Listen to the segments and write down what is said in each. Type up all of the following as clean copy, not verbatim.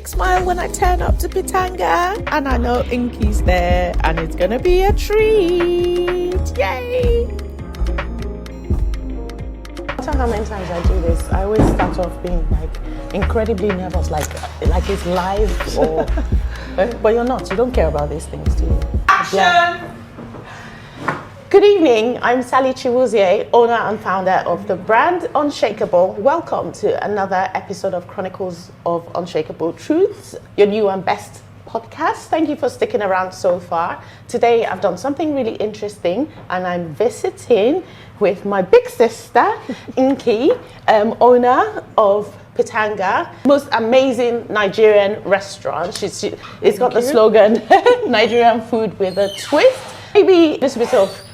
big smile when I turn up to Pitanga, and I know Nky's there, and it's gonna be a treat. Yay! No matter how many times I do this, I always start off being like incredibly nervous, like it's live, or but you're not. You don't care about these things, do you? Action! Yeah. Good evening, I'm sallychiwuzie, owner and founder of the brand Unshakable. Welcome to another episode of Chronicles of Unshakabletruths, your new and best podcast. Thank you for sticking around so far. Today I've done something really interesting, and I'm visiting with my big sister, Nky, owner of Pitanga, most amazing Nigerian restaurant. It's got the slogan, Nigerian food with a twist. Maybe a little bit of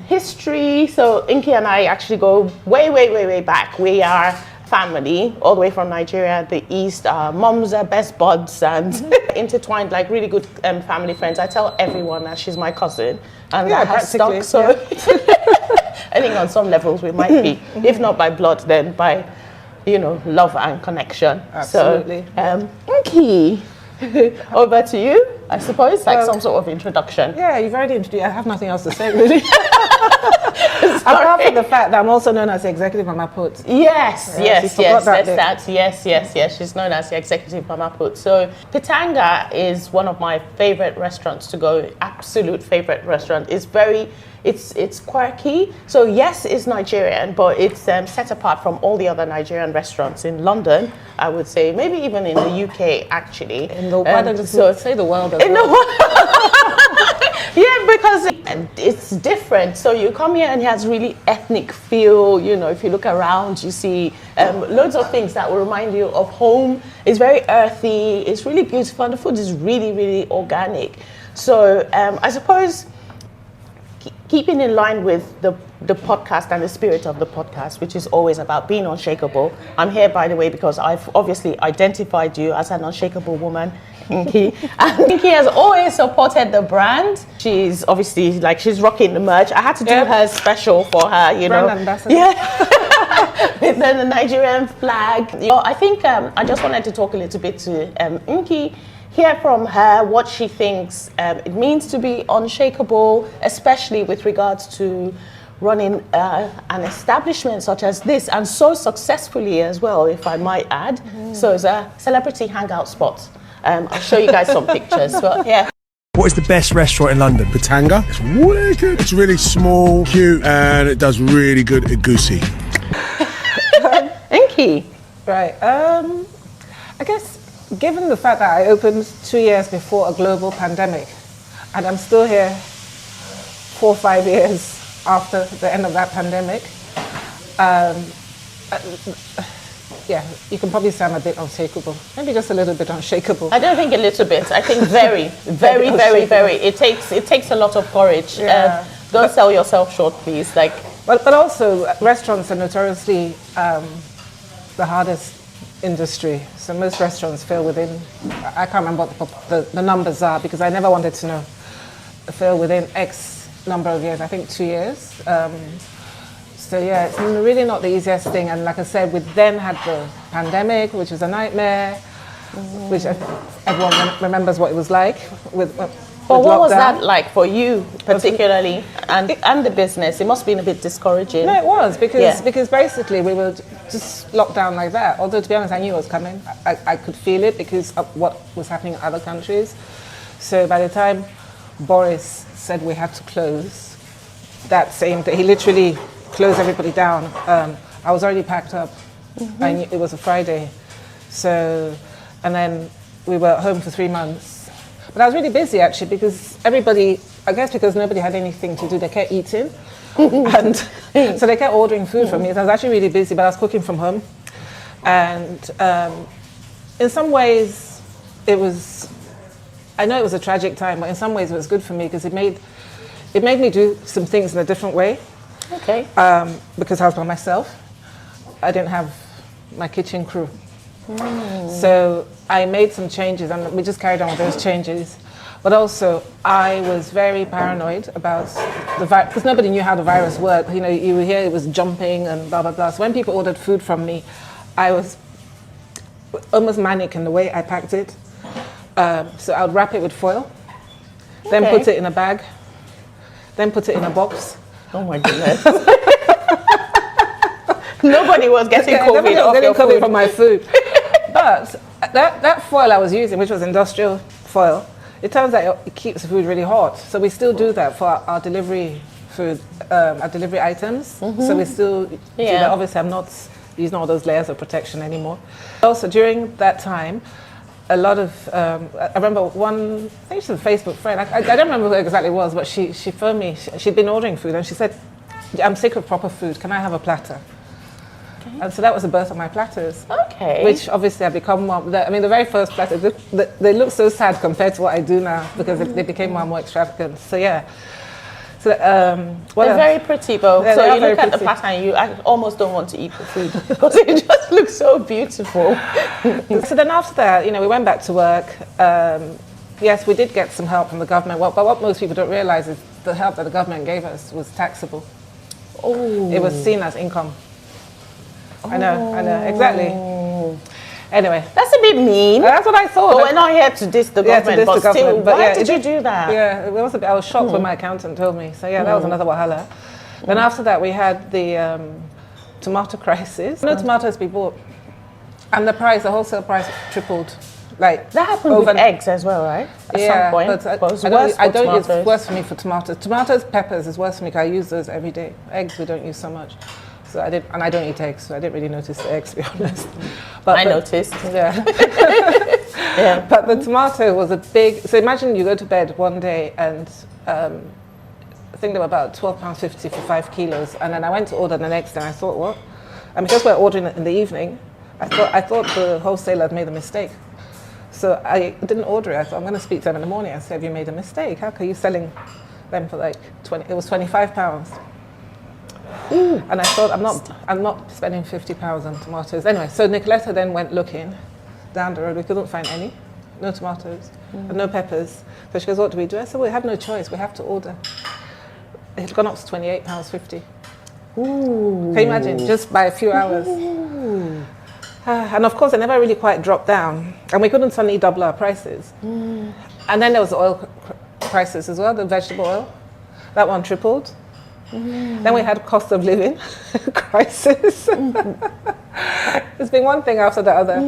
history. So Nky and I actually go way back. We are family, all the way from Nigeria, the East. Our moms are best buds and intertwined, like really good family friends. I tell everyone that she's my cousin, and that has stuck. So I think on some levels we might be, if not by blood, then by, love and connection. Absolutely. So Nky, over to you, I suppose, like some sort of introduction. Yeah, you've already introduced. I have nothing else to say, really. Apart from the fact that I'm also known as the executive mama put. Yes. She's known as the executive mama put. So Pitanga is one of my favorite restaurants to go. Absolute favorite restaurant. It's quirky. So yes, it's Nigerian, but it's set apart from all the other Nigerian restaurants in London. I would say maybe even in the UK actually. Why don't you say the world as well? Yeah, because it's different. So you come here and it has really ethnic feel. If you look around, you see loads of things that will remind you of home. It's very earthy. It's really beautiful. And the food is really organic. So I suppose keeping in line with the podcast and the spirit of the podcast, which is always about being unshakable. I'm here, by the way, because I've obviously identified you as an unshakable woman, Nky. And Nky has always supported the brand. She's obviously, she's rocking the merch. I had to do her special for her, Brand ambassador. Yeah. With the Nigerian flag. I think I just wanted to talk a little bit to Nky, hear from her what she thinks it means to be unshakable, especially with regards to running an establishment such as this, and so successfully as well, if I might add. So it's a celebrity hangout spot. I'll show you guys some pictures. But yeah. What is the best restaurant in London? Pitanga. It's wicked. It's really small, cute, and it does really good goosey. Nky. Right. I guess, given the fact that I opened 2 years before a global pandemic, and I'm still here 4 or 5 years after the end of that pandemic, you can probably say I'm a bit unshakable. Maybe just a little bit unshakable. I don't think a little bit. I think very. It takes a lot of courage. Yeah. Don't sell yourself short, please. But also, restaurants are notoriously the hardest industry. So most restaurants fail within, I can't remember what the numbers are, because I never wanted to know, fail within X number of years, I think 2 years. So yeah, it's really not the easiest thing. And like I said, we then had the pandemic, which was a nightmare, which everyone remembers what it was like with But what was that like for you particularly, and the business? It must have been a bit discouraging. No, it was, because basically we were just locked down like that. Although, to be honest, I knew it was coming. I could feel it because of what was happening in other countries. So by the time Boris said we had to close, that same day, he literally closed everybody down. I was already packed up. I knew it was a Friday. So, and then we were at home for 3 months. But I was really busy actually, because everybody, I guess because nobody had anything to do, they kept eating. And so they kept ordering food from me. So I was actually really busy, but I was cooking from home. And in some ways, I know it was a tragic time, but in some ways it was good for me, because it made me do some things in a different way. Okay. Because I was by myself. I didn't have my kitchen crew. So I made some changes, and we just carried on with those changes. But also, I was very paranoid about the virus, because nobody knew how the virus worked. You would hear it was jumping and blah, blah, blah. So when people ordered food from me, I was almost manic in the way I packed it. So I would wrap it with foil, then Okay. put it in a bag, then put it in a box. Oh my goodness. Nobody was getting Yeah, COVID nobody was off getting your COVID food. from my food. But that foil I was using, which was industrial foil, it turns out it keeps the food really hot. So we still do that for our delivery food, our delivery items. So we still do Yeah. that. Obviously, I'm not using all those layers of protection anymore. Also, during that time, a lot of, I remember one, I think she's a Facebook friend, I don't remember who it exactly was, but she phoned me, she'd been ordering food and she said, I'm sick of proper food, can I have a platter? Okay. And so that was the birth of my platters. Okay. Which obviously have become more, the very first platters, they look so sad compared to what I do now because they became more extravagant. So yeah. So, what They're else? very pretty, though. Yeah, so they are you very look at the pretty. pattern, you almost don't want to eat the food because it just looks so beautiful. So then after that, we went back to work. Yes, we did get some help from the government, but what most people don't realize is the help that the government gave us was taxable. Oh. It was seen as income. I know, exactly. Anyway, That's a bit mean. that's what I thought. But we're not here to diss the Yeah, to government, diss but the government, still, but why yeah, did it you do that? Yeah, it was I was shocked when my accountant told me. So yeah, that was another wahala. Then after that, we had the tomato crisis. No tomatoes to be bought, and the wholesale price tripled. Like That happened with eggs as well, right? At some point. but it's I worse don't, for tomatoes. it's worse for me for tomatoes. Tomatoes, peppers is worse for me because I use those every day. Eggs we don't use so much. So I don't eat eggs, so I didn't really notice the eggs, to be honest. I noticed. Yeah. Yeah. But the tomato was a big. So imagine you go to bed one day and I think they were about £12.50 for 5 kilos, and then I went to order the next day. And I thought, what? And because we're ordering it in the evening, I thought the wholesaler had made a mistake. So I didn't order it. I thought I'm going to speak to them in the morning and say, have you made a mistake? How can you selling them for like 20? It was £25. Ooh. And I thought I'm not spending £50 on tomatoes. Anyway, so Nicoletta then went looking down the road. We couldn't find any, no tomatoes, and no peppers. So she goes, what do we do? I said, we have no choice. We have to order. It had gone up to £28.50. Ooh. Can you imagine? Just by a few hours. And of course, they never really quite dropped down, and we couldn't suddenly double our prices. And then there was the oil prices as well, the vegetable oil. That one tripled. Then we had cost of living crisis. It's been one thing after the other,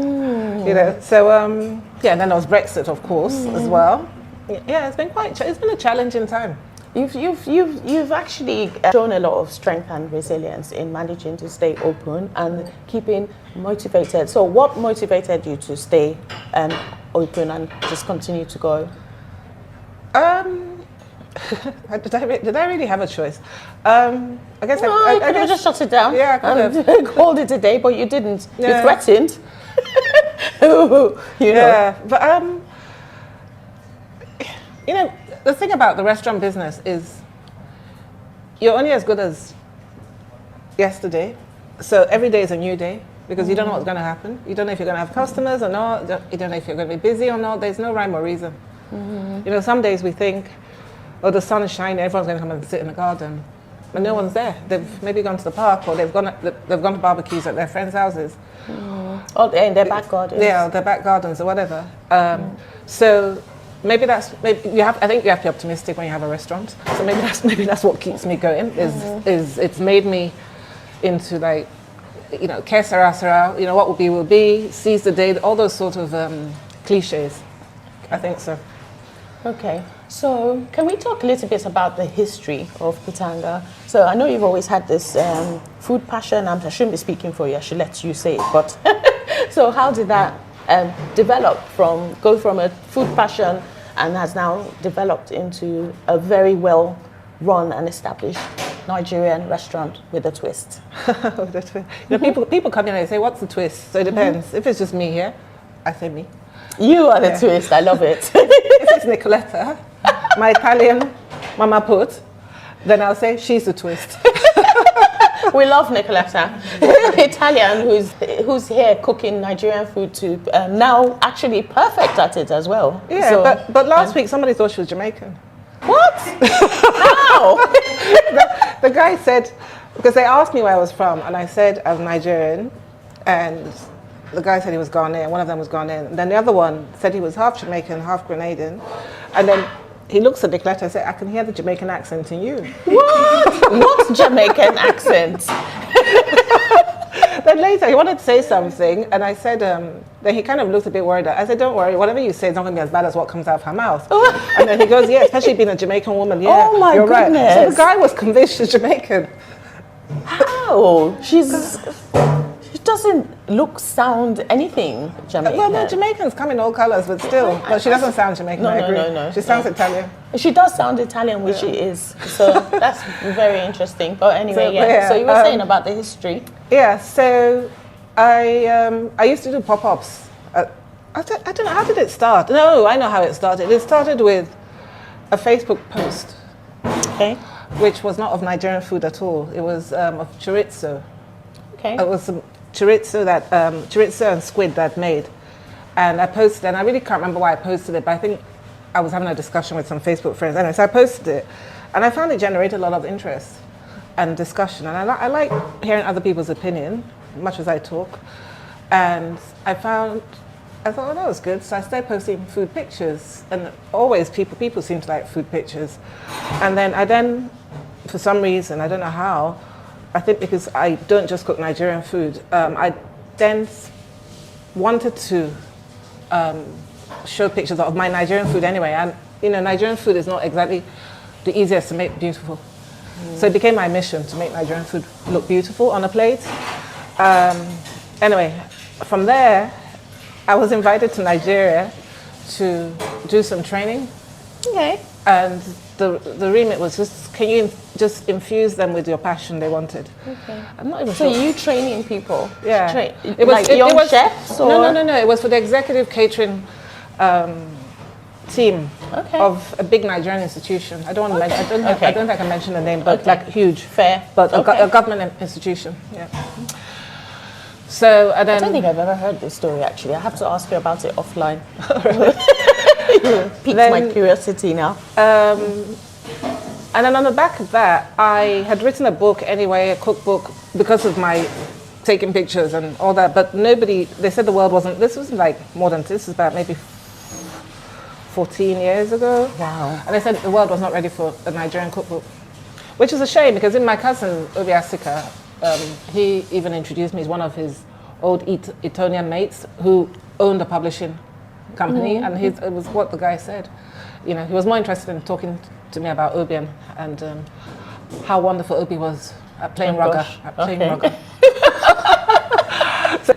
So and then there was Brexit, of course, as well. Yeah, it's been a challenging time. You've actually shown a lot of strength and resilience in managing to stay open and keeping motivated. So what motivated you to stay open and just continue to go? Did I really have a choice? I guess No, I you could have just shut it down. Yeah, I could and called it a day, but you didn't. Yeah. You threatened. Yeah, but the thing about the restaurant business is you're only as good as yesterday. So every day is a new day because you don't know what's going to happen. You don't know if you're going to have customers or not. You don't know if you're going to be busy or not. There's no rhyme or reason. Some days we think, oh, the sun is shining, everyone's going to come and sit in the garden. But no one's there. They've maybe gone to the park or they've gone to barbecues at their friends' houses. Oh, in their back gardens. Yeah, their back gardens or whatever. So I think you have to be optimistic when you have a restaurant. So maybe that's what keeps me going. Is it's made me into like, que sera sera. What will be. Seize the day. All those sort of cliches. I think so. Okay, so can we talk a little bit about the history of Pitanga? So I know you've always had this food passion. I shouldn't be speaking for you. I should let you say it. But so how did that go from a food passion and has now developed into a very well run and established Nigerian restaurant with a twist? People come in and they say, "What's the twist?" So it depends. If it's just me here, I say me. You are the twist. I love it. If it's Nicoletta, my Italian mama put, then I'll say she's the twist. We love Nicoletta, Italian, who's here cooking Nigerian food too. Now actually perfect at it as well. Yeah, so, but last week somebody thought she was Jamaican. What? How? The guy said, because they asked me where I was from, and I said I was Nigerian, and the guy said he was Ghanaian, one of them was Ghanaian, and then the other one said he was half Jamaican, half Grenadian, and then he looks at Nicoletta and said, I can hear the Jamaican accent in you. What? What Jamaican accent? Then later he wanted to say something, and I said, then he kind of looked a bit worried. I said, don't worry, whatever you say is not going to be as bad as what comes out of her mouth. And then he goes, yeah, especially being a Jamaican woman, yeah, Oh my you're goodness. right. So the guy was convinced she's Jamaican. How? She doesn't look, sound, anything Jamaican. Well, no, Jamaicans come in all colours, but still. But she doesn't sound Jamaican, I agree. No. She sounds Italian. She does sound Italian, which she is. So that's very interesting. But anyway, So, yeah. yeah, So you were saying about the history. Yeah, so I used to do pop-ups. I don't know, how did it start? No, I know how it started. It started with a Facebook post, Okay. which was not of Nigerian food at all. It was of chorizo. Okay. It was some chorizo and squid that I'd made. And I posted, and I really can't remember why I posted it, but I think I was having a discussion with some Facebook friends. Anyway, so I posted it, and I found it generated a lot of interest and discussion. And I like hearing other people's opinion, much as I talk. And I thought, oh, that was good. So I started posting food pictures, and always people seem to like food pictures. And then, for some reason, I don't know how, I think because I don't just cook Nigerian food, I then wanted to show pictures of my Nigerian food anyway. And Nigerian food is not exactly the easiest to make beautiful. So it became my mission to make Nigerian food look beautiful on a plate. Anyway, from there, I was invited to Nigeria to do some training. Okay. And the remit was just, can you just infuse them with your passion they wanted? Okay. I'm not even So sure. you training people? Yeah. It was young chefs? Or? No. It was for the executive catering team of a big Nigerian institution. I don't want to mention. I don't think I can mention the name, but like huge. Fair. But a government institution. Yeah. So and then I don't think I've ever heard this story actually. I have to ask you about it offline. Piqued my curiosity now. And then on the back of that, I had written a book anyway, a cookbook, because of my taking pictures and all that. But nobody, they said the world wasn't, this was like more than, this is about maybe 14 years ago. Wow. And they said the world was not ready for a Nigerian cookbook, which is a shame because in my cousin, Obi Asika, he even introduced me as one of his old Etonian mates who owned a publishing company, and it was what the guy said. He was more interested in talking to me about Obi and how wonderful Obi was at playing rugger.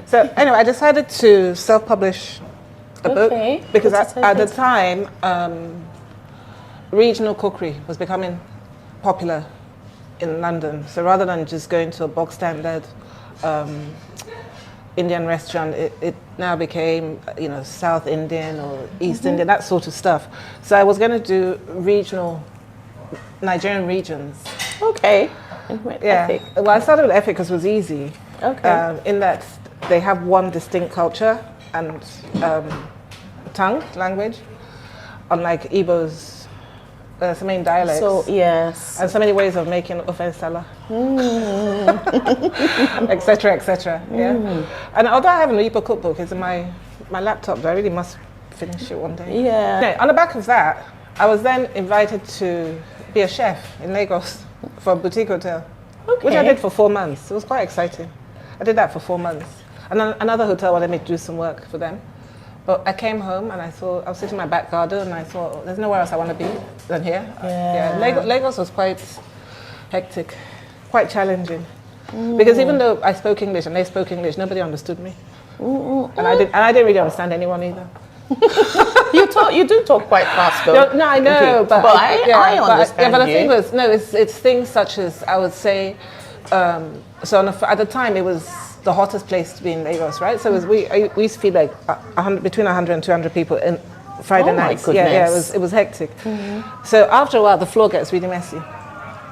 So anyway, I decided to self-publish a book because at the time, regional cookery was becoming popular in London. So rather than just going to a box standard Indian restaurant, it now became, South Indian or East Indian, that sort of stuff. So I was going to do Nigerian regions. Okay. Yeah. Ethic. Well, I started with Ethic because it was easy. Okay. In that they have one distinct culture and tongue, language, unlike Igbo's so many dialects. So, yes. And so many ways of making ofe sala, etc., etc. Yeah. And although I have an Igbo cookbook, it's in my laptop, but I really must finish it one day. Yeah. Okay, on the back of that, I was then invited to be a chef in Lagos for a boutique hotel, which I did for 4 months. It was quite exciting. I did that for 4 months. And then another hotel wanted me to do some work for them. But I came home and I was sitting in my back garden and I thought, there's nowhere else I want to be than here. Yeah. Lagos was quite hectic, quite challenging. Because even though I spoke English and they spoke English, nobody understood me. And I didn't really understand anyone either. You do talk quite fast though. No, I know, but I understand but the you. thing was, no, it's things such as, I would say, at the time it was the hottest place to be in Lagos, right? So we used to feel like between 100 and 200 people in Friday nights. Yeah, it was hectic. So after a while, the floor gets really messy,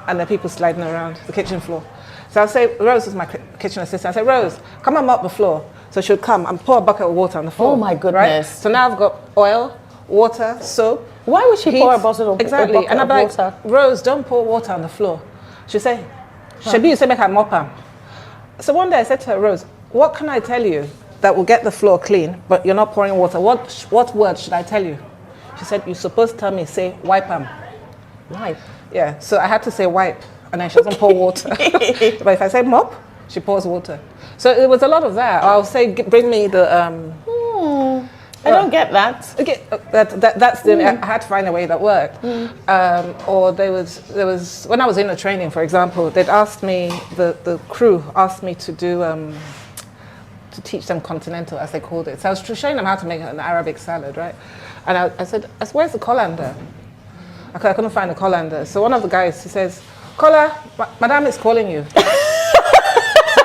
and there are people sliding around the kitchen floor. So I'll say, Rose was my kitchen assistant. I say, Rose, come and mop the floor. So she would come and pour a bucket of water on the floor. Oh my goodness! Right? So now I've got oil, water, soap. Why would she pour a bottle of exactly? And I'm like, water? Rose, don't pour water on the floor. She say, Shebi, you say make her mop am. So one day I said to her, Rose, what can I tell you that will get the floor clean, but you're not pouring water. What word should I tell you? She said, you're supposed to tell me, say, wipe them. Wipe? Yeah, so I had to say wipe, and then she doesn't pour water. But if I say mop, she pours water. So it was a lot of that. I'll say, bring me the... I don't get that. Okay, that's the... I had to find a way that worked. Or there was... When I was in a training, for example, they'd asked me, the crew asked me to do... to teach them continental, as they called it. So I was showing them how to make an Arabic salad, right? And I said, where's the colander? I couldn't find the colander. So one of the guys, he says, Kola, Madame is calling you. So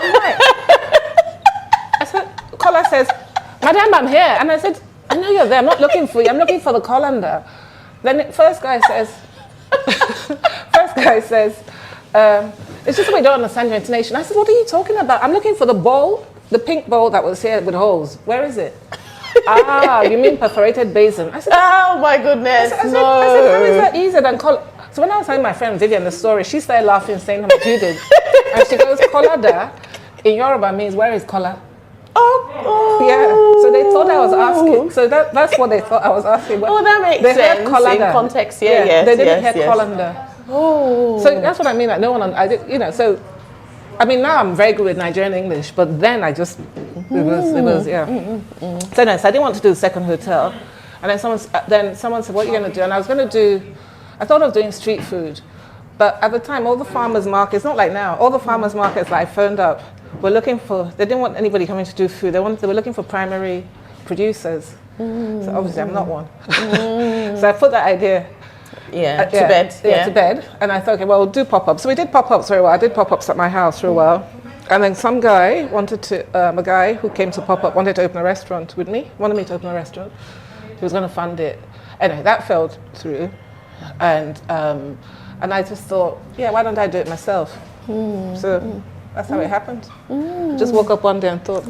I'm like, I said, Kola says, Madame, I'm here. And I said, I know you're there. I'm not looking for you. I'm looking for the colander. Then the first guy says, it's just that we don't understand your intonation. I said, what are you talking about? I'm looking for the bowl, the pink bowl that was here with holes. Where is it? You mean perforated basin? I said, oh my goodness, I said, how is that easier than col? So when I was telling my friend Vivian the story, she started laughing, saying how much you did. And she goes, Kolada in Yoruba means where is kola? Oh. Yeah. So they thought I was asking. So that's what they thought I was asking. Oh, that makes sense. In context, yeah, yes, they didn't hear colander. Oh. So that's what I mean. Like no one, I did, you know. So, I mean, now I'm very good with Nigerian English, but then I just it was yeah. So no, so I didn't want to do the second hotel, and then someone said, "What are you going to do?" And I was going to do. I thought of doing street food, but at the time, all the farmers markets, not like now, all the farmers markets that I phoned up were looking for. They didn't want anybody coming to do food. They were looking for primary producers. So obviously, I'm not one. So I put that idea. To bed. To bed. And I thought, okay, well, we'll do pop-ups. So we did pop-ups very well. I did pop-ups at my house for a while. And then some guy wanted to, a guy who came to pop-up wanted to open a restaurant with me, wanted me to open a restaurant. He was going to fund it. Anyway, that fell through. And I just thought, yeah, why don't I do it myself? So that's how it happened. Just woke up one day and thought,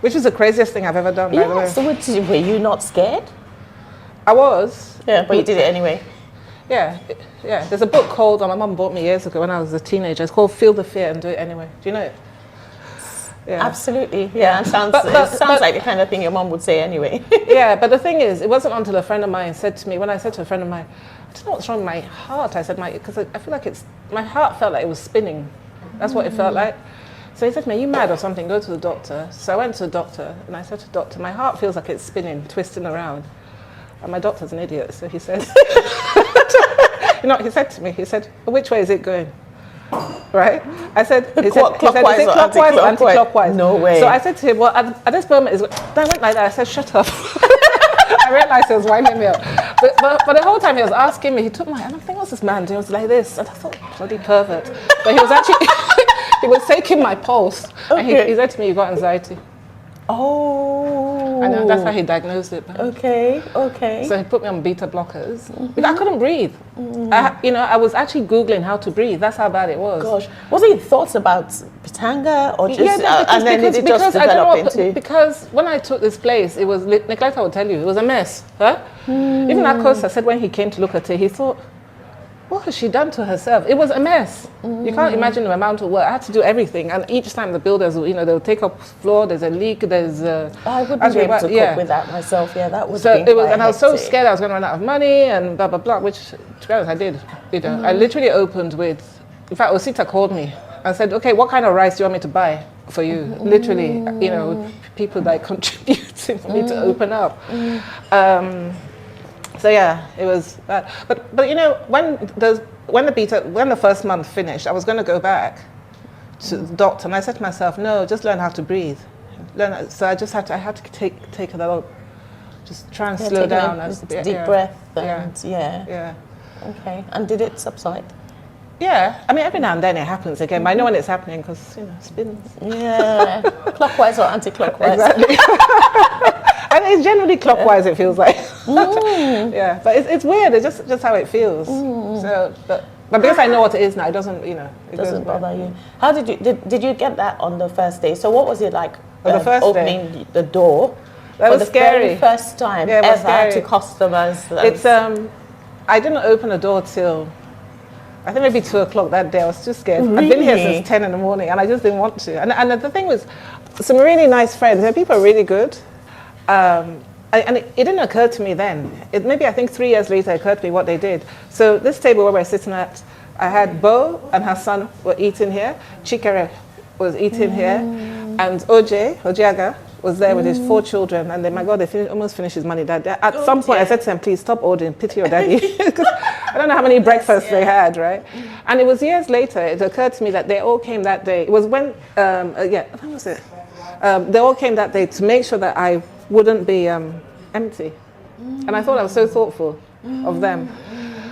which is the craziest thing I've ever done, by the way. So were you not scared? I was. Yeah, but you did it anyway. Yeah. There's a book called, my mum bought me years ago when I was a teenager. It's called Feel the Fear and Do It Anyway. Do you know it? Yeah. Absolutely. Yeah, it sounds like the kind of thing your mum would say anyway. Yeah, but the thing is, it wasn't until a friend of mine said to me, when I said to a friend of mine, I don't know what's wrong with my heart. I said, because I feel like my heart felt like it was spinning. That's what it felt like. So he said to me, are you mad or something? Go to the doctor. So I went to the doctor and I said to the doctor, my heart feels like it's spinning, twisting around. And my doctor's an idiot, so he says, you know what he said to me? He said, which way is it going? Right? I said, clockwise is it or clockwise or anti-clockwise? No way. So I said to him, well, at this moment, I went like that. I said, shut up. I realized he was winding me up. But the whole time he was asking me, he took my hand. I'm thinking, what's this man doing? He was like this. And I thought, bloody pervert. But he was actually, he was taking my pulse. Okay. And he said to me, you've got anxiety. Oh. I know, that's how he diagnosed it. Okay. So he put me on beta blockers. I couldn't breathe. I was actually Googling how to breathe. That's how bad it was. Gosh. Was it thoughts about Pitanga or just because when I took this place, it was, Nicoletta will tell you, it was a mess. Huh? Even Akosa said when he came to look at it, he thought, what has she done to herself? It was a mess. You can't imagine the amount of work. I had to do everything. And each time the builders, they'll take up floor, there's a leak, there's I wouldn't be able to cope with that myself. Yeah, that was and I was so scared I was going to run out of money and blah, blah, blah, which, to be honest, I did. I literally opened with, in fact, Osita called me and said, okay, what kind of rice do you want me to buy for you? Literally, people like contributing for me to open up. So yeah, it was bad. But when the first month finished, I was going to go back to the doctor, and I said to myself, no, just learn how to breathe. So I had to take a little, just try and slow down. Deep breath. Yeah. Okay. And did it subside? Yeah. I mean, every now and then it happens again. But I know when it's happening because spins. Yeah. Clockwise or anti-clockwise. Exactly. And it's generally clockwise, it feels like. Yeah, but it's weird. It's just how it feels. So, but because I know what it is now, it doesn't, it doesn't bother you. How did you get that on the first day? So what was it like? The first opening day. The door. That was scary. Very first time ever to customers. It's I didn't open the door till I think maybe 2 o'clock that day. I was too scared. Really? I've been here since 10 in the morning and I just didn't want to. And the thing was, some really nice friends. They're people are really good. And it didn't occur to me then. Maybe I think 3 years later it occurred to me what they did. So this table where we're sitting at, I had Bo and her son were eating here. Chikere was eating here. And Ojiaga was there with his 4 children. And then, my God, they almost finished his money. At some point, I said to them, please stop ordering, pity your daddy. Because I don't know how many breakfasts they had, right? And it was years later, it occurred to me that they all came that day. It was when, when was it? They all came that day to make sure that I wouldn't be empty. And I thought I was so thoughtful of them.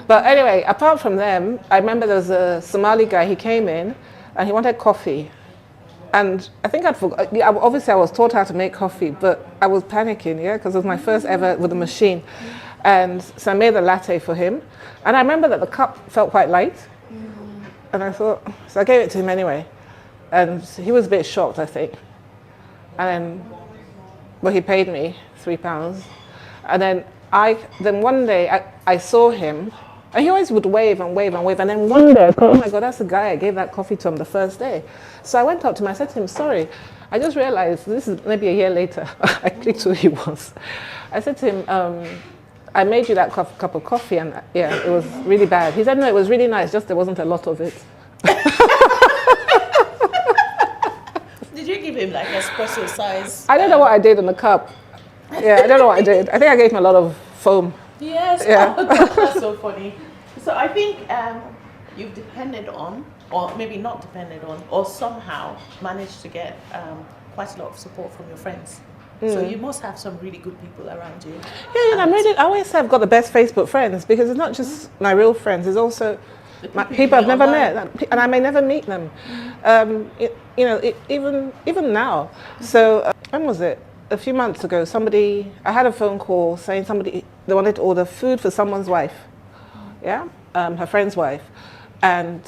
But anyway, apart from them, I remember there was a Somali guy, he came in and he wanted coffee. And I think obviously I was taught how to make coffee, but I was panicking, because it was my first ever with a machine. And so I made the latte for him. And I remember that the cup felt quite light. And I thought, so I gave it to him anyway. And he was a bit shocked, I think. And then, he paid me £3. And then one day I saw him, and he always would wave and wave and wave. And then one day I thought, oh my God, that's the guy I gave that coffee to him the first day. So I went up to him, I said to him, sorry, I just realized, this is maybe a year later, I clicked who he was. I said to him, I made you that cup of coffee, and it was really bad. He said, no, it was really nice, just there wasn't a lot of it. Did you give him like espresso size? I don't know what I did in the cup. I don't know what I did. I think I gave him a lot of foam. Yes, yeah. That's so funny. So I think you've depended on, or maybe not depended on, or somehow managed to get quite a lot of support from your friends. So you must have some really good people around you. Yeah, I always say I've got the best Facebook friends, because it's not just my real friends, it's also people I've never met, and I may never meet them. Even now. So when was it? A few months ago, I had a phone call saying they wanted to order food for someone's wife, her friend's wife, and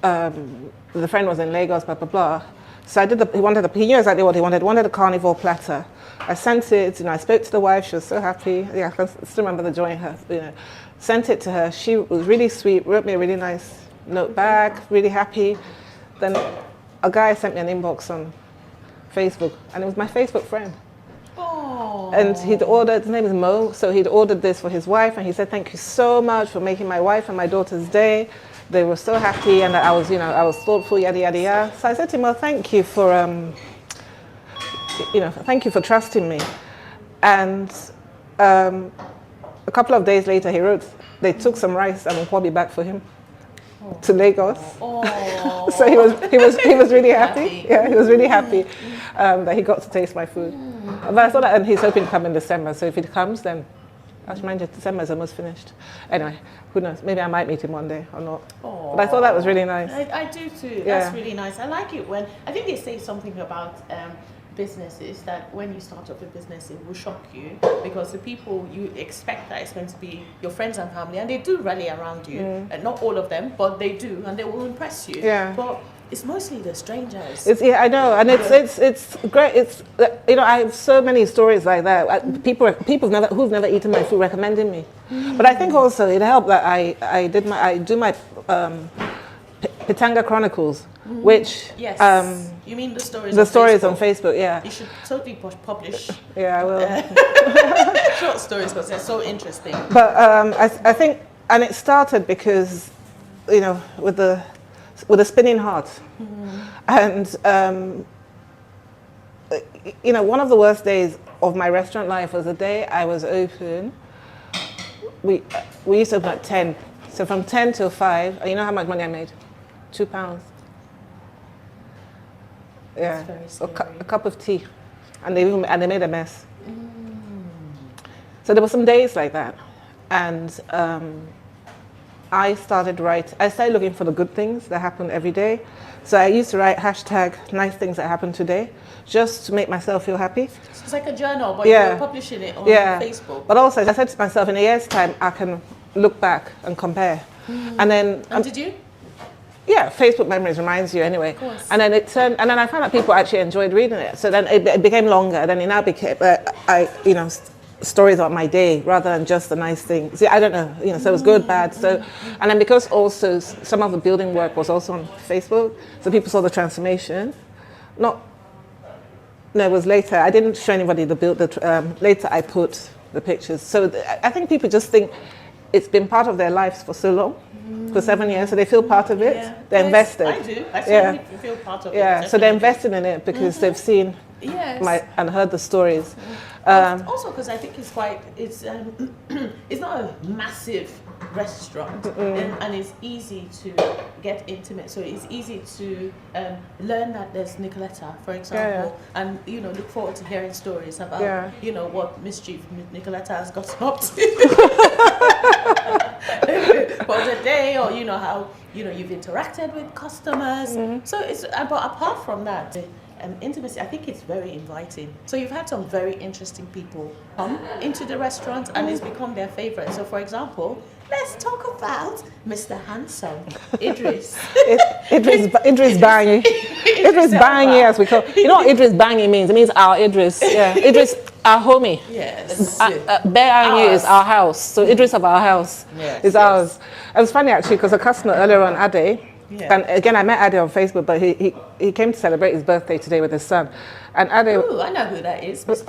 the friend was in Lagos, blah, blah, blah. So he knew exactly what he wanted a carnivore platter. I sent it, I spoke to the wife, she was so happy. I can still remember the joy in her, Sent it to her, she was really sweet, wrote me a really nice note back, really happy. Then a guy sent me an inbox on Facebook, and it was my Facebook friend. Oh. And he'd ordered, his name is Mo, so he'd ordered this for his wife, and he said, thank you so much for making my wife and my daughter's day. They were so happy, and I was thoughtful, yada, yada, yada. So I said to him, well, thank you for, thank you for trusting me. And a couple of days later, he wrote, they took some rice and Nkwobi back for him to Lagos. Oh. So he was really happy. Yeah, he was really happy that he got to taste my food. But I thought that, and he's hoping to come in December. So if he comes, then I should mind you, December is almost finished. Anyway, who knows? Maybe I might meet him one day or not. Oh. But I thought that was really nice. I do too. Yeah. That's really nice. I like it when, I think they say something about businesses, that when you start up a business, it will shock you, because the people you expect that it's going to be your friends and family, and they do rally around you, and not all of them, but they do, and they will impress you. Yeah. But it's mostly the strangers. I know, and it's great. It's I have so many stories like that. People who've never eaten my food recommending me. But I think also it helped that I do my Pitanga Chronicles, which you mean the stories? The stories Facebook? on Facebook, yeah. You should totally publish. Yeah, I will. Short stories, because they're so interesting. But I think, and it started because, with a spinning heart, and one of the worst days of my restaurant life was the day I was open. We used to open at 10, so from 10 till 5. You know how much money I made? £2. Yeah, a cup of tea, and they made a mess. So there were some days like that, and I started looking for the good things that happen every day. So I used to write hashtag nice things that happen today, just to make myself feel happy. So it's like a journal, but you're publishing it on Facebook. But also, I said to myself, in a year's time, I can look back and compare. And then, did you? Yeah, Facebook Memories reminds you anyway. Of course. And then and then I found out people actually enjoyed reading it. So then it became longer. Then it now became, stories about my day rather than just the nice things. See, I don't know, so it was good, bad. So, and then because also some of the building work was also on Facebook, so people saw the transformation. Not No, it was later. I didn't show anybody the build. Later, I put the pictures. So I think people just think it's been part of their lives for so long, for 7 years, so they feel part of it. Yeah. They're invested. I do. I certainly feel part of it. Yeah, so they're invested in it because they've seen and heard the stories. Also, because I think it's not a massive restaurant, and it's easy to get intimate. So it's easy to learn that there's Nicoletta, for example, and look forward to hearing stories about what mischief Nicoletta has got up to for the day, or how you've interacted with customers. So it's but apart from that. Intimacy, I think it's very inviting. So you've had some very interesting people come into the restaurant and it's become their favorite. So for example, let's talk about Mr. Handsome, Idris. Idris Bangi. Idris Bangi, as we call it. You know what Idris Bangi means? It means our Idris. Yeah. Idris, our homie. Yeah. Bangi is our house. So Idris of our house is ours. It was funny actually because a customer earlier on, Ade, and again, I met Ade on Facebook, but he came to celebrate his birthday today with his son. And Ade, I know who that is. He was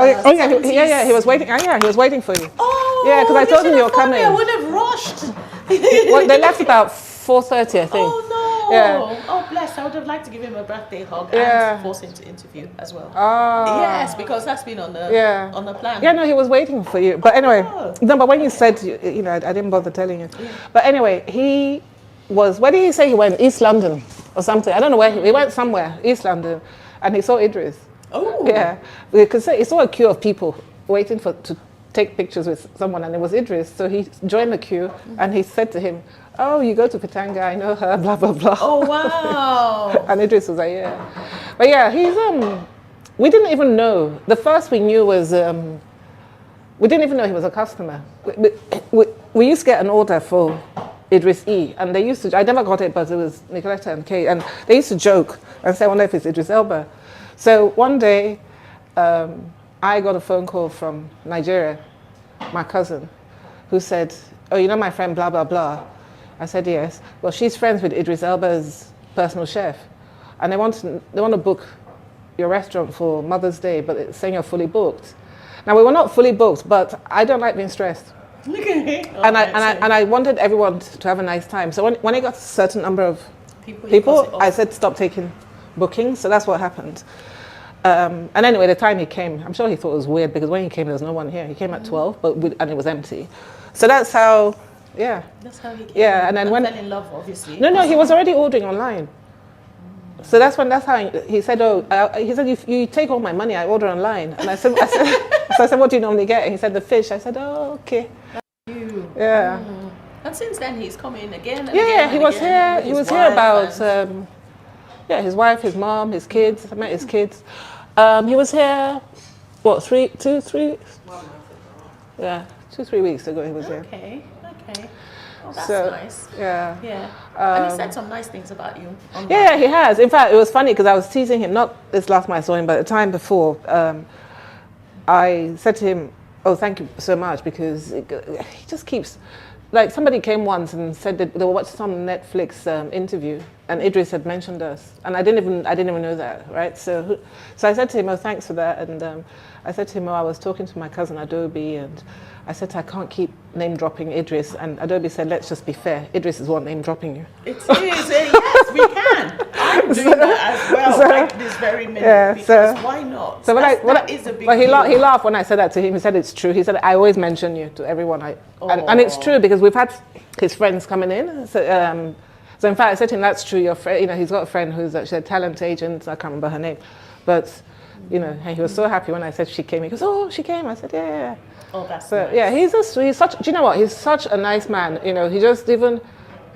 waiting. He was waiting for you. Oh, yeah, because I told him you were coming. I would have rushed. Well, they left about 4:30, I think. Oh no! Yeah. Oh bless! I would have liked to give him a birthday hug and force him to interview as well. Oh. Yes, because that's been on the plan. Yeah, no, he was waiting for you. But anyway, no, but when you said, I didn't bother telling you. Yeah. But anyway, he was, where did he say he went? East London or something. I don't know where. He went somewhere, East London, and he saw Idris. Oh. Yeah, because he saw a queue of people waiting to take pictures with someone, and it was Idris. So he joined the queue, and he said to him, "Oh, you go to Pitanga, I know her, blah, blah, blah." Oh, wow. And Idris was like, yeah. But yeah, he's, we didn't even know. The first we knew was, we didn't even know he was a customer. We used to get an order for Idris E, and they used to, I never got it, but it was Nicoletta and Kate, and they used to joke and say, I wonder if it's Idris Elba. So one day, I got a phone call from Nigeria, my cousin, who said, "Oh, you know my friend blah, blah, blah?" I said, "Yes." "Well, she's friends with Idris Elba's personal chef, and they want to book your restaurant for Mother's Day, but it's saying you're fully booked." Now, we were not fully booked, but I don't like being stressed. And I wanted everyone to have a nice time. So when I got a certain number of people, I said stop taking bookings. So that's what happened. And anyway, the time he came, I'm sure he thought it was weird because when he came, there was no one here. He came at 12, and it was empty. So that's how, yeah. That's how he came. Yeah, and then when fell in love, obviously. No, he was already ordering online. So that's how he said, he said, you take all my money, I order online. And I said, what do you normally get? And he said, the fish. I said, oh, okay. Yeah. And since then, he's come in again. He was here. He was here about, his wife, his mom, his kids. I met his kids. He was here, what, 3 weeks? Yeah, 2-3 weeks ago he was here. Okay. Oh, that's nice. Yeah. And he said some nice things about you. Yeah, he has. In fact, it was funny because I was teasing him, not this last time I saw him, but the time before. I said to him, "Oh, thank you so much," because he just keeps, like somebody came once and said that they were watching some Netflix interview, and Idris had mentioned us, and I didn't even know that, right? So I said to him, "Oh, thanks for that," and I said to him, "Oh, I was talking to my cousin Adobe, and I said I can't keep name dropping Idris," and Adobe said, "Let's just be fair. Idris is what name dropping you." It is. Yes, we can. I'm doing that as well. Like this very minute. Because why not? So that is a big but he deal. laughed when I said that to him. He said it's true. He said, "I always mention you to everyone." And it's true because we've had his friends coming in. So in fact, I said to him, "That's true. Your friend, he's got a friend who's actually a talent agent. I can't remember her name, but and he was so happy when I said she came. He goes, "Oh, she came." I said, "Yeah." Oh, that's so nice. yeah, he's such. Do you know what? He's such a nice man. He just even.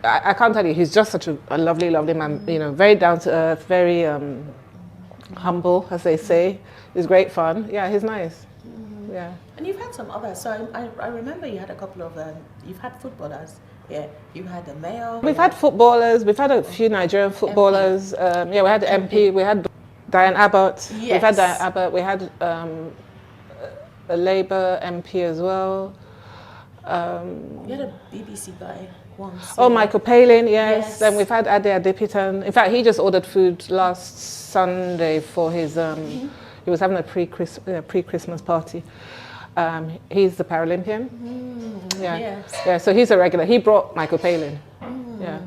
I can't tell you. He's just such a lovely, lovely man. Very down to earth, very humble, as they say. He's great fun. Yeah, he's nice. Yeah. And you've had some others. So I remember you had a couple of you've had footballers. Yeah, you had the mayor. We've had footballers. We've had a few Nigerian footballers. We had the MP. We had Diane Abbott. Yes. We've had Diane Abbott. We had a Labour MP as well. You had a BBC guy once. Oh, Michael Palin, yes. Then we've had Ade Adepitan. In fact, he just ordered food last Sunday for his He was having a pre-Christmas party. He's the Paralympian. Yeah. Yes. Yeah, so he's a regular. He brought Michael Palin. Yeah.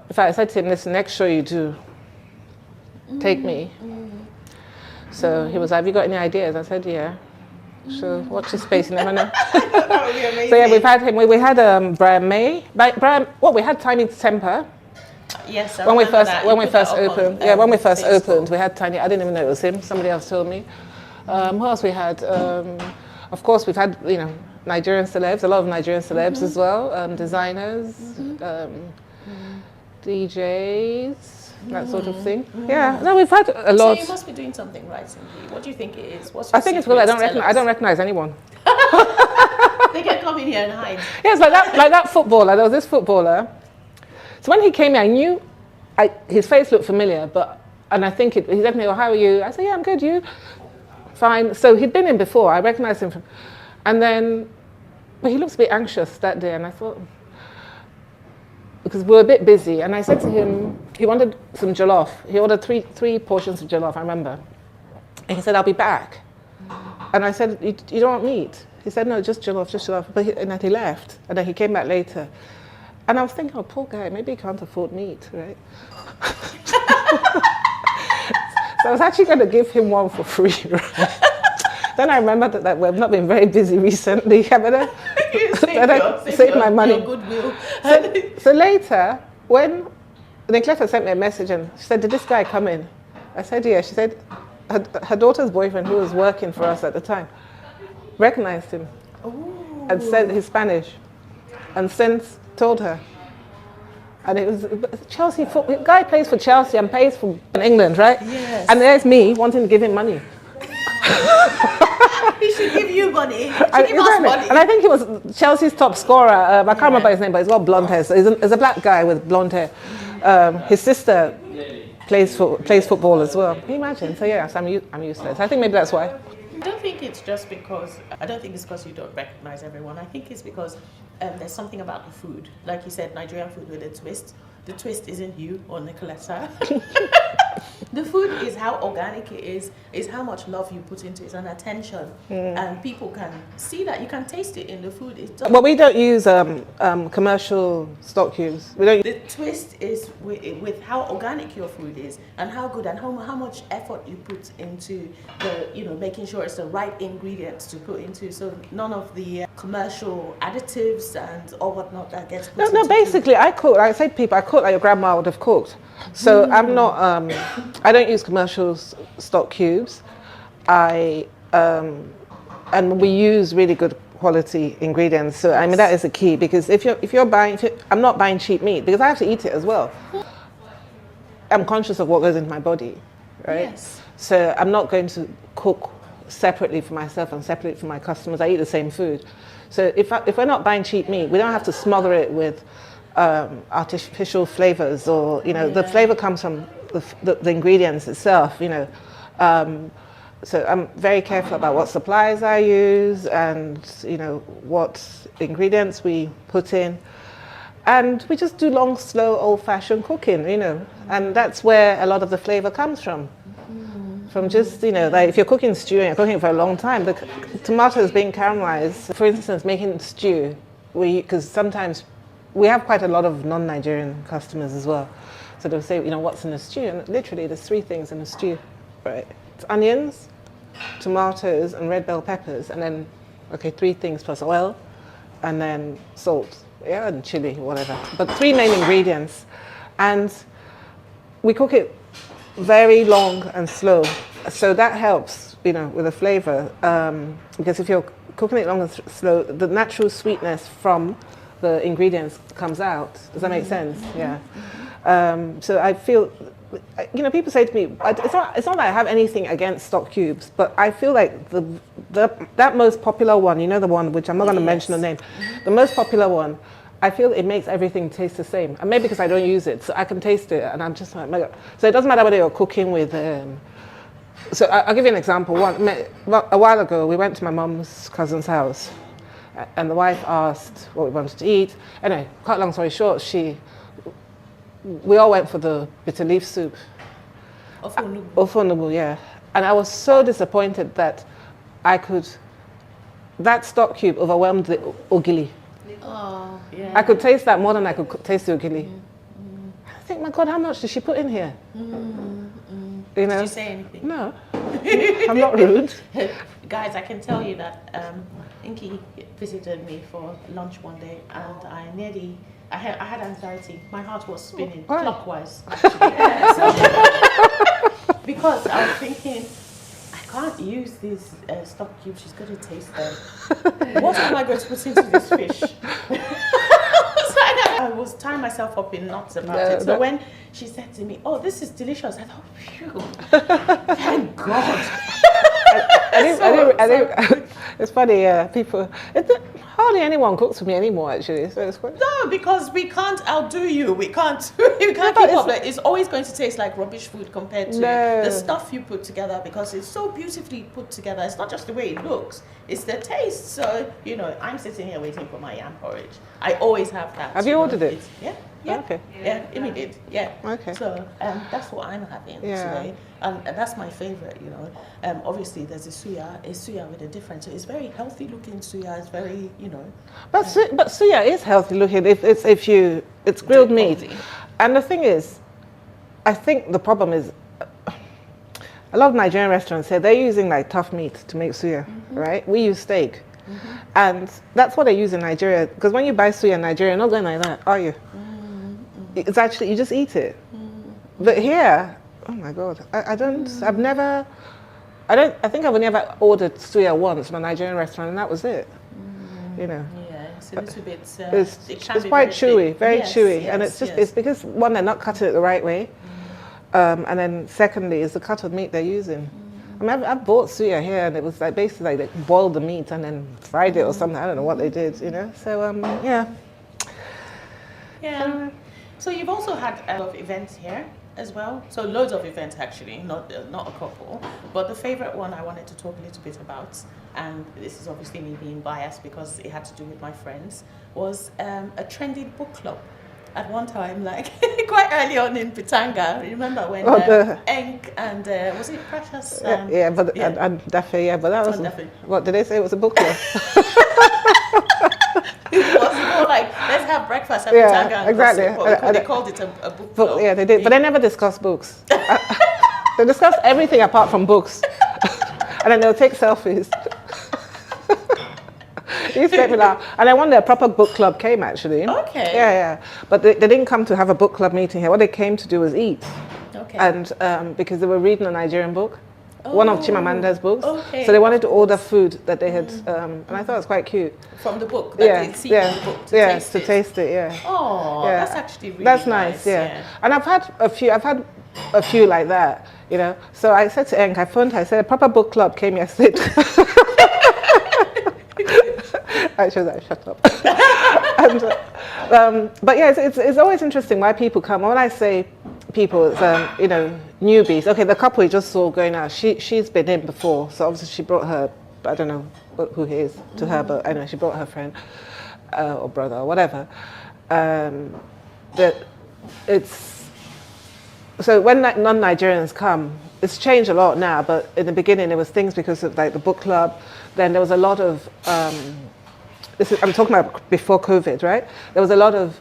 In fact, I said to him, listen, next show you do, take me. So he was like, have you got any ideas? I said, yeah. So watch your space, you never know. That would be amazing. So yeah, we've had him. We had Brian May. We had Tiny Temper. Yes, When we first opened, when we first opened, we had Tiny. I didn't even know it was him. Somebody else told me. Who else we had? Of course, we've had Nigerian celebs, a lot of Nigerian celebs as well, designers, DJs, that sort of thing. Yeah, no, we've had a lot. So you must be doing something right, Nky. What do you think it is? I think it's because I don't recognize anyone. They can come in here and hide. Yeah, it's like that footballer. There was this footballer. So when he came here, I knew his face looked familiar, and I think he said to me, well, how are you? I said, yeah, I'm good, you? Fine. So he'd been in before. I recognized him but he looks a bit anxious that day, and I thought, because we were a bit busy, and I said to him, he wanted some jollof. He ordered three portions of jollof, I remember. And he said, I'll be back. And I said, you don't want meat? He said, no, just jollof. And then he left, and then he came back later. And I was thinking, oh, poor guy, maybe he can't afford meat, right? So I was actually going to give him one for free, right? Then I remembered that we've not been very busy recently. I better save my money. Your goodwill. So later, when Nicleta sent me a message and she said, did this guy come in? I said, yeah. She said, her daughter's boyfriend, who was working for us at the time, recognized him. Ooh. And said he's Spanish. And since told her. And it was Chelsea. The guy plays for Chelsea and plays for England, right? Yes. And there's me wanting to give him money. He should give you money. He should give us money. And I think he was Chelsea's top scorer. I can't remember his name, but he's got blonde hair. So he's a black guy with blonde hair. His sister plays football as well. Can you imagine? So yes, I'm useless. I think maybe that's why. I don't think it's just because, you don't recognize everyone. I think it's because there's something about the food. Like you said, Nigerian food with a twist. The twist isn't you or Nicoletta. The food is how organic it is how much love you put into it and attention. And people can see that. You can taste it in the food. Well, we don't use commercial stock cubes. We don't. The twist is with how organic your food is and how good and how much effort you put into making sure it's the right ingredients to put into. So none of the commercial additives or whatnot that gets put into No, basically food. I cook. Like I say to people, I cook like your grandma would have cooked. So I'm not. I don't use commercial stock cubes. And we use really good quality ingredients. So I mean that is the key, because if you're buying, I'm not buying cheap meat because I have to eat it as well. I'm conscious of what goes into my body, right? Yes. So I'm not going to cook separately for myself and separately for my customers. I eat the same food. So if we're not buying cheap meat, we don't have to smother it with artificial flavors, or the flavor comes from the ingredients itself. So I'm very careful about what supplies I use and what ingredients we put in, and we just do long, slow, old-fashioned cooking. And that's where a lot of the flavor comes from. From just like if you're cooking stew and you're cooking it for a long time, the tomatoes being caramelized. For instance, making stew, because sometimes we have quite a lot of non-Nigerian customers as well. So they'll say, what's in a stew? And literally there's 3 things in a stew, right? It's onions, tomatoes, and red bell peppers, and then, 3 things plus oil, and then salt, and chili, whatever. But 3 main ingredients. And we cook it very long and slow. So that helps, with the flavor. Because if you're cooking it long and slow, the natural sweetness from the ingredients comes out. Does that make sense? Yeah. So I feel, people say to me, it's not that I have anything against stock cubes, but I feel like that most popular one, the one which I'm not going to mention the name, the most popular one, I feel it makes everything taste the same. And maybe because I don't use it, so I can taste it, and I'm just like, my God. So it doesn't matter whether you're cooking with. So I'll give you an example. A while ago, we went to my mum's cousin's house, and the wife asked what we wanted to eat. Anyway, cut long story short, we all went for the bitter leaf soup. Ofonubu. Ofonubu, yeah. And I was so disappointed that that stock cube overwhelmed the ogili. Oh, yeah. I could taste that more than I could taste the ogili. I think, my God, how much did she put in here? You know? Did you say anything? No, I'm not rude. Guys, I can tell you that Nky visited me for lunch one day, and I had anxiety. My heart was spinning clockwise, actually. So, because I was thinking, I can't use these stock cubes. She's going to taste them. What am I going to put into this fish? I was tying myself up in knots about it. So when she said to me, "Oh, this is delicious," I thought, "Phew, thank God." I think it's funny. People, hardly anyone cooks for me anymore. Actually, so it's quite. No, because we can't outdo you. We can't keep up. It's always going to taste like rubbish food compared to the stuff you put together, because it's so beautifully put together. It's not just the way it looks; it's the taste. So I'm sitting here waiting for my yam porridge. I always have that. Have you ordered it? Yeah. Okay. Yeah, immediate. Yeah. Okay. So that's what I'm having today, and that's my favorite. Obviously there's a suya with a difference. So it's very healthy looking suya. It's very But suya is healthy looking it's grilled meat, and the thing is, I think the problem is, a lot of Nigerian restaurants say they're using like tough meat to make suya, right? We use steak. And that's what they use in Nigeria, because when you buy suya in Nigeria, you're not going like that, are you? It's actually, you just eat it. But here, oh my God, I think I've only ever ordered suya once from a Nigerian restaurant, and that was it. Yeah, it's a little bit. It's quite chewy, very chewy, and it's because one, they're not cutting it the right way, and then secondly, it's the cut of meat they're using. I mean, I've bought suya here, and it was like basically like they boiled the meat and then fried it or something. I don't know what they did, So yeah. Yeah. So you've also had a lot of events here as well. So loads of events actually, not a couple. But the favorite one I wanted to talk a little bit about, and this is obviously me being biased because it had to do with my friends, was a trendy book club. At one time, like quite early on in Pitanga, remember when Nky and was it Precious? And Daffy, but that was what did they say? It was a book club. It was more like, let's have breakfast at Pitanga. And Exactly. They called it a book club. Yeah, they did, but they never discussed books. They discussed everything apart from books, and then they'll take selfies. These people are, and then one day a proper book club came actually. Okay. Yeah. But they didn't come to have a book club meeting here. What they came to do was eat. Okay. And because they were reading a Nigerian book, one of Chimamanda's books. Okay. So they wanted to order food that they had, and I thought it was quite cute. From the book, they'd seen in the book to taste it. Yeah. Oh, yeah. That's actually really That's nice. Yeah. And I've had a few like that, So I said to Nky, I phoned her, I said, a proper book club came yesterday. I was like, shut up. But yeah, it's always interesting why people come. When I say people, it's newbies. Okay, the couple we just saw going out, she's been in before, so obviously she brought her, I don't know who he is to her, but anyway, she brought her friend or brother or whatever. That it's so when non-Nigerians come, it's changed a lot now, but in the beginning there was things because of like the book club. Then there was a lot of I'm talking about before COVID, right? There was a lot of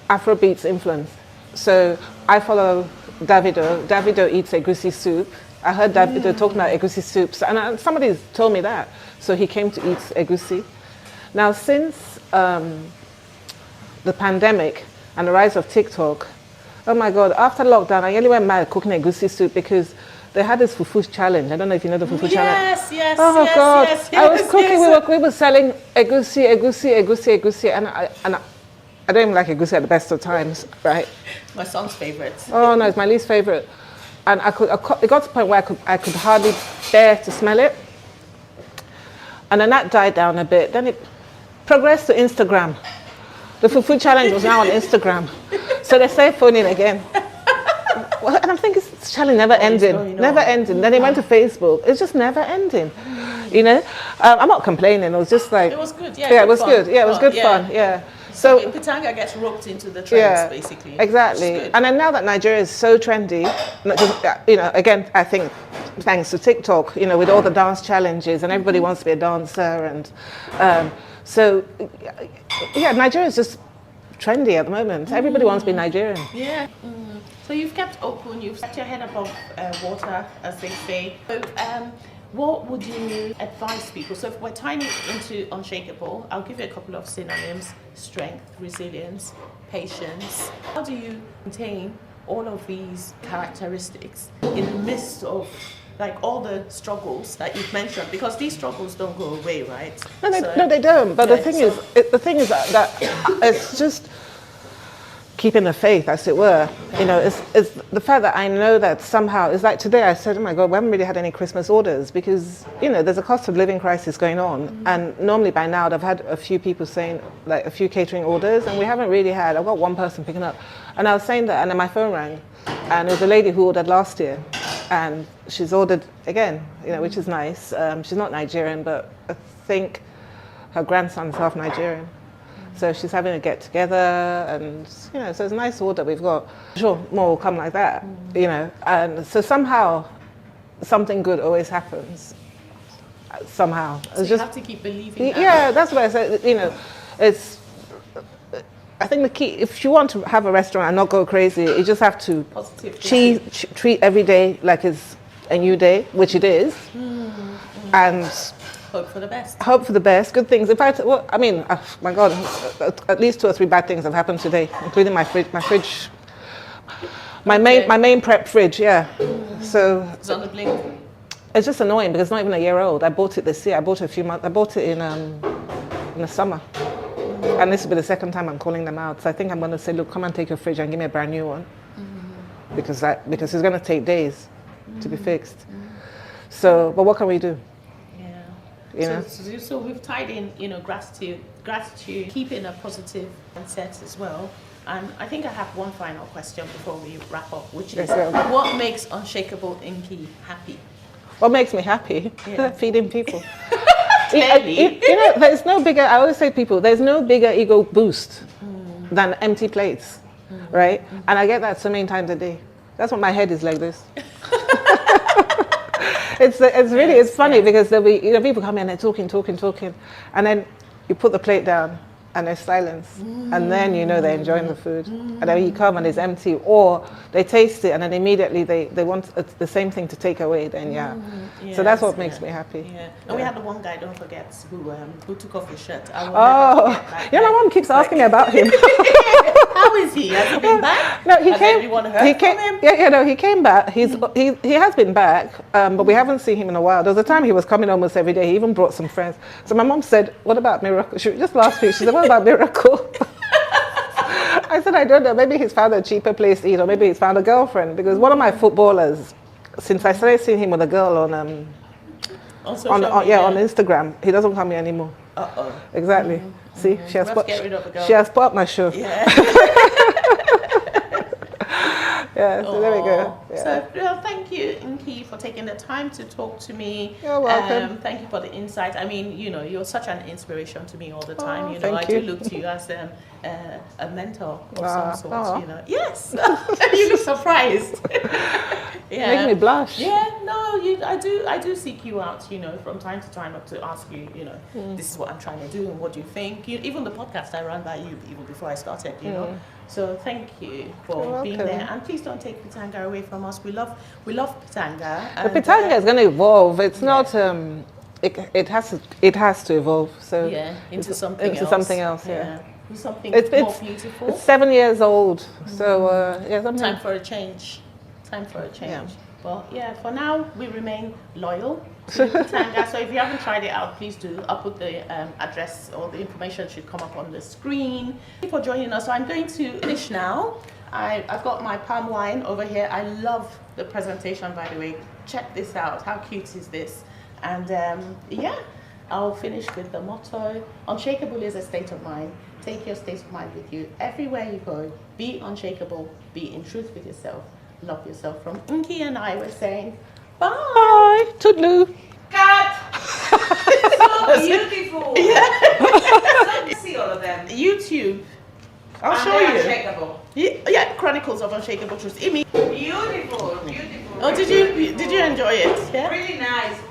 Afrobeats influence. So I follow Davido. Davido eats egusi soup. I heard Davido talking about egusi soups, and somebody told me that. So he came to eat egusi. Now, since the pandemic and the rise of TikTok, oh my God, after lockdown, I nearly went mad cooking egusi soup because they had this fufu challenge. I don't know if you know the fufu challenge. Yes. Oh God! I was cooking. We were selling egusi, and I don't even like egusi at the best of times, right? My son's favorite. Oh no, it's my least favorite. And it got to the point where I could hardly bear to smell it. And then that died down a bit. Then it progressed to Instagram. The fufu challenge was now on Instagram. So they started phoning again. And I'm thinking, this challenge never ending. Never ending. Then they went to Facebook. It's just never ending. I'm not complaining. It was just like... It was good, yeah. Yeah, it was good. Yeah, it was good fun, yeah. So Pitanga gets roped into the trends, basically. Exactly. And then now that Nigeria is so trendy, again, I think thanks to TikTok, you know, with all the dance challenges, and everybody wants to be a dancer, and so yeah, Nigeria is just trendy at the moment. Everybody wants to be Nigerian. Yeah. So you've kept open, you've set your head above water, as they say. So, what would you advise people? So if we're tying it into Unshakable, I'll give you a couple of synonyms: strength, resilience, patience. How do you maintain all of these characteristics in the midst of like all the struggles that you've mentioned? Because these struggles don't go away, right? No, they don't. But the thing is that it's just keeping the faith, as it were. You know, it's the fact that I know that somehow, it's like today I said, oh my God, we haven't really had any Christmas orders because, you know, there's a cost of living crisis going on. And normally by now I've had a few people saying, like a few catering orders, and we haven't really had, I've got one person picking up. And I was saying that, and then my phone rang, and it was a lady who ordered last year, and she's ordered again, you know, which is nice. She's not Nigerian, but I think her grandson's half Nigerian. So she's having a get together, and you know, so it's a nice order we've got. Sure, more will come like that, you know. And so somehow, something good always happens. Somehow, So you have to keep believing. Yeah, that's what I said. You know, it's. I think the key, if you want to have a restaurant and not go crazy, you just have to treat every day like it's a new day, which it is, and hope for the best. Hope for the best. Good things. In fact, well, I mean, my God, at least 2 or 3 bad things have happened today, including my fridge, my main prep fridge. Yeah. So it's on the blink. It's just annoying because it's not even a year old. I bought it this year. I bought it a few months. I bought it in the summer, and this will be the second time I'm calling them out. So I think I'm going to say, look, come and take your fridge and give me a brand new one, because it's going to take days to be fixed. So, but what can we do? You know? So we've tied in, you know, gratitude, keeping a positive mindset as well. And I think I have one final question before we wrap up, which is, what makes Unshakable Nky happy? What makes me happy? Yeah. Feeding people. Clearly. You know, there's no bigger, I always say to people, there's no bigger ego boost than empty plates, right? And I get that so many times a day. That's what my head is like this. It's really, it's funny because there'll be, you know, people come in and they're talking, and then you put the plate down and there's silence, and then you know they're enjoying the food, and then you come and it's empty, or they taste it and then immediately they want the same thing to take away. Then so that's what makes me happy. Yeah, and we had the one guy, don't forget, who took off his shirt. Yeah, my mom keeps asking me about him. How is he? Has he been back? No, he came. He came. Yeah, no, he came back. He has been back, but we haven't seen him in a while. There was a time he was coming almost every day. He even brought some friends. So my mom said, "What about Miracle?" Just last week, she said, "What about Miracle?" I said, "I don't know. Maybe he's found a cheaper place to eat, or maybe he's found a girlfriend." Because one of my footballers, since I started seeing him with a girl on Instagram, he doesn't come here anymore. Exactly. See, she has spoiled my show. Yeah. Yeah, so there we go. Yeah. So, well, thank you, Nky, for taking the time to talk to me. You're welcome. Thank you for the insight. I mean, you know, you're such an inspiration to me all the time. You know, thank I you. do look to you as a mentor of some sort. You know, yes. You look surprised. Yeah. Make me blush. Yeah, no, I do seek you out, you know, from time to time to ask you, you know, this is what I'm trying to do and what do you think. Even the podcast I ran by you even before I started, you know. So thank you for being there, and please don't take Pitanga away from us. We love Pitanga. And Pitanga is going to evolve. It's not. It has to evolve. So into something else. Yeah. Something more beautiful. It's 7 years old. So time for a change. Yeah. But yeah, for now we remain loyal to Pitanga. So if you haven't tried it out, please do. I'll put the address or the information should come up on the screen. Thank you for joining us. So I'm going to finish now. I've got my palm wine over here. I love the presentation, by the way. Check this out. How cute is this? And I'll finish with the motto. Unshakable is a state of mind. Take your state of mind with you everywhere you go. Be unshakable. Be in truth with yourself. Love yourself. From Nky and I, we're saying bye. Bye. Toodaloo. Cut! So beautiful. Yeah. See all of them. YouTube. I'll show you. Unshakable. Yeah, Chronicles of Unshakabletruths. Beautiful, beautiful. Oh, did you enjoy it? Yeah. Really nice.